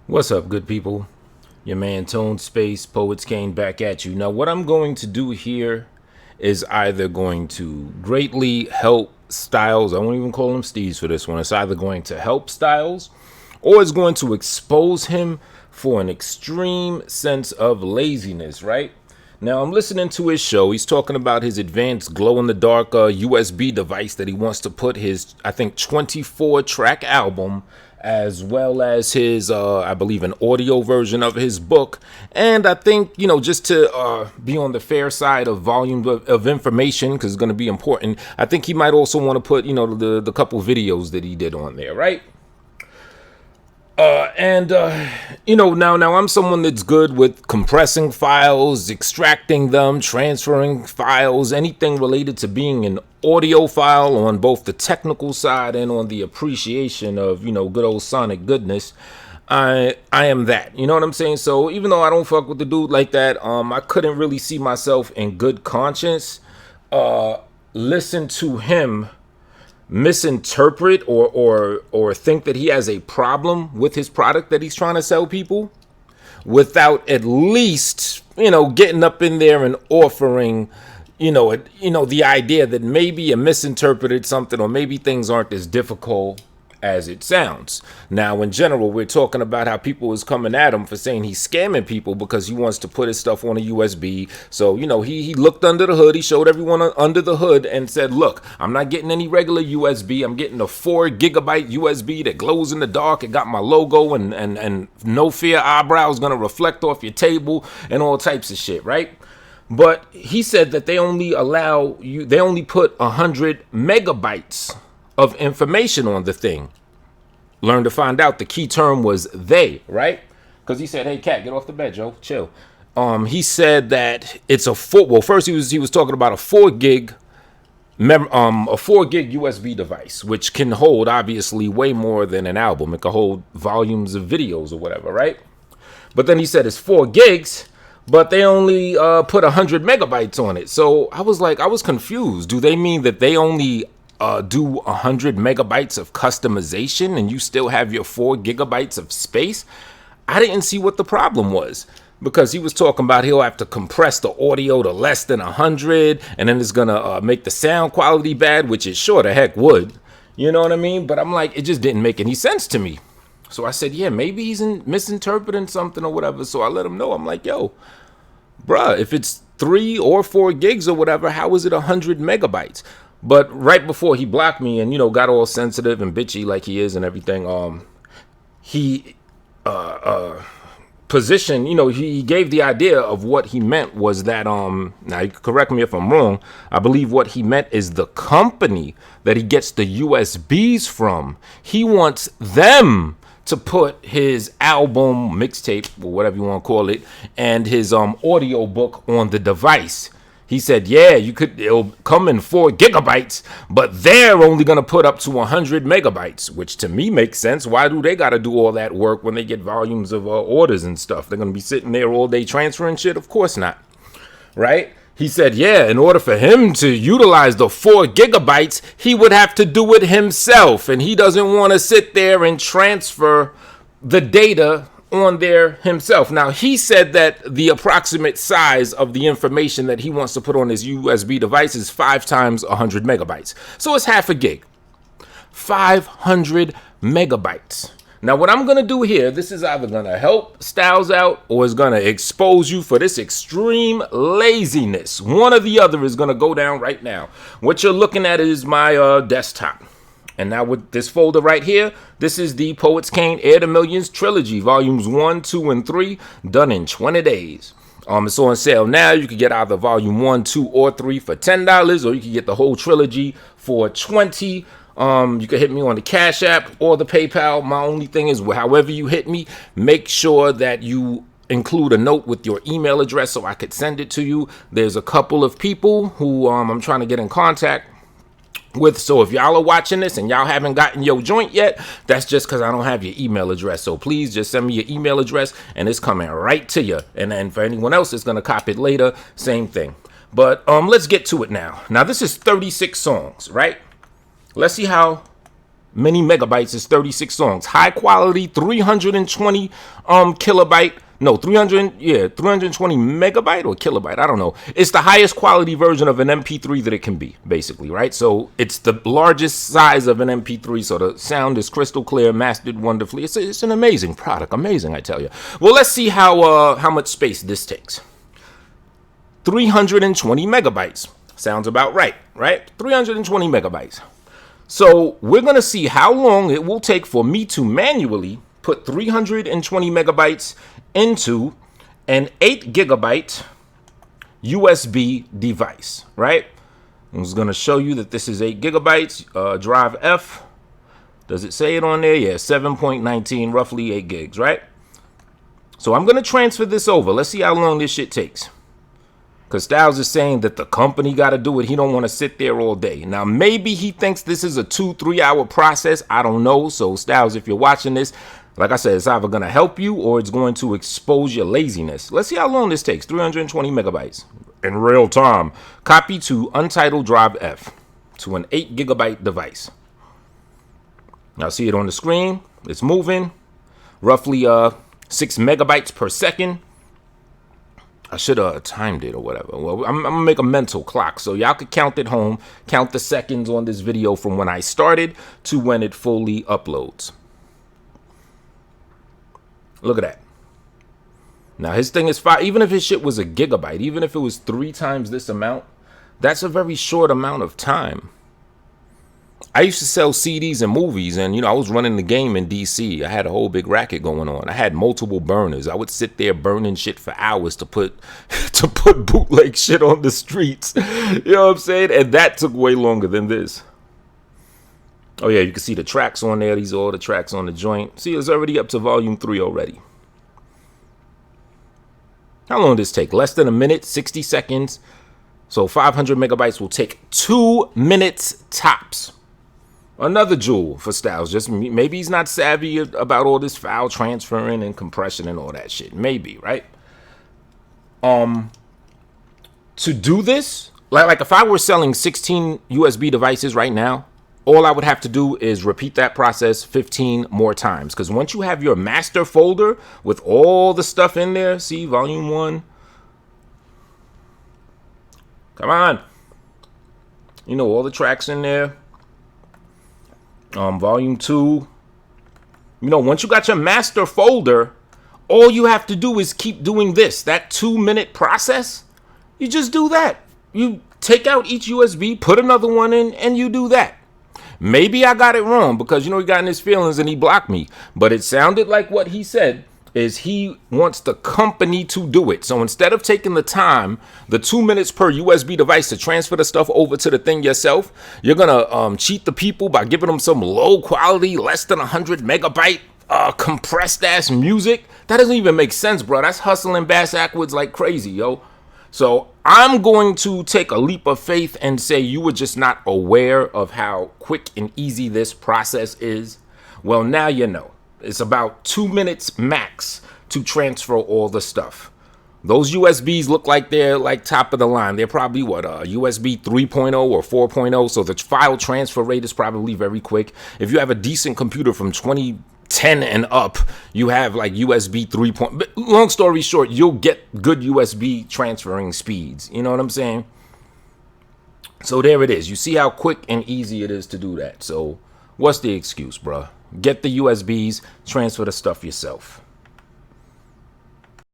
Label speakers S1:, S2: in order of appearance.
S1: What's up, good people? Your man Tone Space Poets came back at you. Now, what I'm going to do here is either going to greatly help Styles. I won't even call him Steez for this one. It's either going to help Styles or it's going to expose him for an extreme sense of laziness, right? Now, I'm listening to his show. He's talking about his advanced glow in the dark USB device that he wants to put his, I think, 24 track album, as well as his, I believe, an audio version of his book. And I think, just to be on the fair side of volume of information, because it's going to be important, I think he might also want to put, the couple videos that he did on there, right? Now I'm someone that's good with compressing files, extracting them, transferring files, anything related to being an audiophile on both the technical side and on the appreciation of, good old sonic goodness. I am that. You know what I'm saying? So even though I don't fuck with the dude like that, I couldn't really see myself in good conscience listen to him misinterpret or think that he has a problem with his product that he's trying to sell people without at least getting up in there and offering the idea that maybe you misinterpreted something, or maybe things aren't as difficult as it sounds. Now, in general, we're talking about how people is coming at him for saying he's scamming people because he wants to put his stuff on a USB. So, he looked under the hood. He showed everyone under the hood and said, look, I'm not getting any regular USB. I'm getting a 4 gigabyte USB that glows in the dark. It got my logo and no fear eyebrows going to reflect off your table and all types of shit, right? But he said that they only put 100 megabytes of information on the thing. Learn to find out the key term was they, right? Because he said, hey, cat, get off the bed, Joe. Chill. He said that it's first he was talking about a 4 gig USB device, which can hold obviously way more than an album. It can hold volumes of videos or whatever, right? But then he said it's 4 gigs, but they only put 100 megabytes on it. So I was confused. Do they mean that they only do 100 megabytes of customization and you still have your 4 gigabytes of space? I didn't see what the problem was, because he was talking about he'll have to compress the audio to less than 100, and then it's gonna make the sound quality bad, which it sure the heck would. You know what I mean? But I'm like, it just didn't make any sense to me. So I said, yeah, maybe he's misinterpreting something or whatever. So I let him know. I'm like, yo, bruh, if it's 3 or 4 gigs or whatever, how is it 100 megabytes? But right before he blocked me and, got all sensitive and bitchy like he is and everything, he positioned, he gave the idea of what he meant was that, now you can correct me if I'm wrong, I believe what he meant is the company that he gets the USBs from. He wants them to put his album, mixtape, or whatever you want to call it, and his audio book on the device. He said, yeah, it'll come in 4 gigabytes, but they're only going to put up to 100 megabytes, which to me makes sense. Why do they got to do all that work when they get volumes of orders and stuff? They're going to be sitting there all day transferring shit? Of course not. Right? He said, yeah, in order for him to utilize the 4 gigabytes, he would have to do it himself. And he doesn't want to sit there and transfer the data on there himself. Now, he said that the approximate size of the information that he wants to put on his USB device is 5 times 100 megabytes. So it's half a gig. 500 megabytes. Now, what I'm going to do here, this is either going to help Styles out or it's going to expose you for this extreme laziness. One or the other is going to go down right now. What you're looking at is my desktop. And now with this folder right here, this is the Poets Cane Aire To Millions Trilogy, volumes 1, 2, and 3, done in 20 days. It's on sale now. You can get either volume 1, 2, or 3 for $10, or you can get the whole trilogy for $20. You can hit me on the Cash App or the PayPal. My only thing is, however you hit me, make sure that you include a note with your email address so I could send it to you. There's a couple of people who I'm trying to get in contact with. So if y'all are watching this and y'all haven't gotten your joint yet, that's just because I don't have your email address. So please just send me your email address and it's coming right to you. And then for anyone else that's going to cop it later, same thing. But let's get to it now. Now, this is 36 songs, right? Let's see how many megabytes is 36 songs. High quality 320 kilobyte. No, 320 megabyte or kilobyte. I don't know. It's the highest quality version of an MP3 that it can be, basically, right? So it's the largest size of an MP3. So the sound is crystal clear, mastered wonderfully. It's an amazing product. Amazing, I tell you. Well, let's see how much space this takes. 320 megabytes. Sounds about right, right? 320 megabytes. So we're going to see how long it will take for me to manually put 320 megabytes into an 8 gigabyte USB device, right? I'm just going to show you that this is 8 gigabytes, drive F. Does it say it on there? Yeah, 7.19, roughly 8 gigs, right? So I'm going to transfer this over. Let's see how long this shit takes. Because Styles is saying that the company got to do it. He don't want to sit there all day. Now, maybe he thinks this is a 2-3 hour process. I don't know. So, Styles, if you're watching this, like I said, it's either going to help you or it's going to expose your laziness. Let's see how long this takes. 320 megabytes in real time. Copy to untitled drive F to an 8 gigabyte device. Now, see it on the screen. It's moving. Roughly 6 megabytes per second. I should have timed it or whatever. Well, I'm going to make a mental clock so y'all could count at home, count the seconds on this video from when I started to when it fully uploads. Look at that. Now, his thing is 5. Even if his shit was a gigabyte, even if it was 3 times this amount, that's a very short amount of time. I used to sell CDs and movies, and, you know, I was running the game in DC. I had a whole big racket going on. I had multiple burners. I would sit there burning shit for hours to put bootleg shit on the streets. You know what I'm saying? And that took way longer than this. Oh, yeah, you can see the tracks on there. These are all the tracks on the joint. See, it's already up to volume 3 already. How long did this take? Less than a minute, 60 seconds. So 500 megabytes will take 2 minutes tops. Another jewel for Styles. Just maybe he's not savvy about all this file transferring and compression and all that shit. Maybe, right? To do this, like if I were selling 16 USB devices right now, all I would have to do is repeat that process 15 more times. Because once you have your master folder with all the stuff in there, see, volume 1. Come on. You know, all the tracks in there. Volume 2. You know, once you got your master folder, all you have to do is keep doing this. That 2-minute process, you just do that. You take out each USB, put another one in, and you do that. Maybe I got it wrong because, you know, he got in his feelings and he blocked me. But it sounded like what he said is he wants the company to do it. So instead of taking the time, the 2 minutes per USB device to transfer the stuff over to the thing yourself, you're going to cheat the people by giving them some low quality, less than 100 megabyte compressed ass music. That doesn't even make sense, bro. That's hustling bass backwards like crazy, yo. So I'm going to take a leap of faith and say you were just not aware of how quick and easy this process is. Well, now you know. It's about 2 minutes max to transfer all the stuff. Those USBs look like they're like top of the line. They're probably what, USB 3.0 or 4.0. So the file transfer rate is probably very quick. If you have a decent computer from 2010 and up, you have like USB 3. Long story short, you'll get good USB transferring speeds. You know what I'm saying? So there it is. You see how quick and easy it is to do that. So what's the excuse, bruh? Get the USBs, transfer the stuff yourself.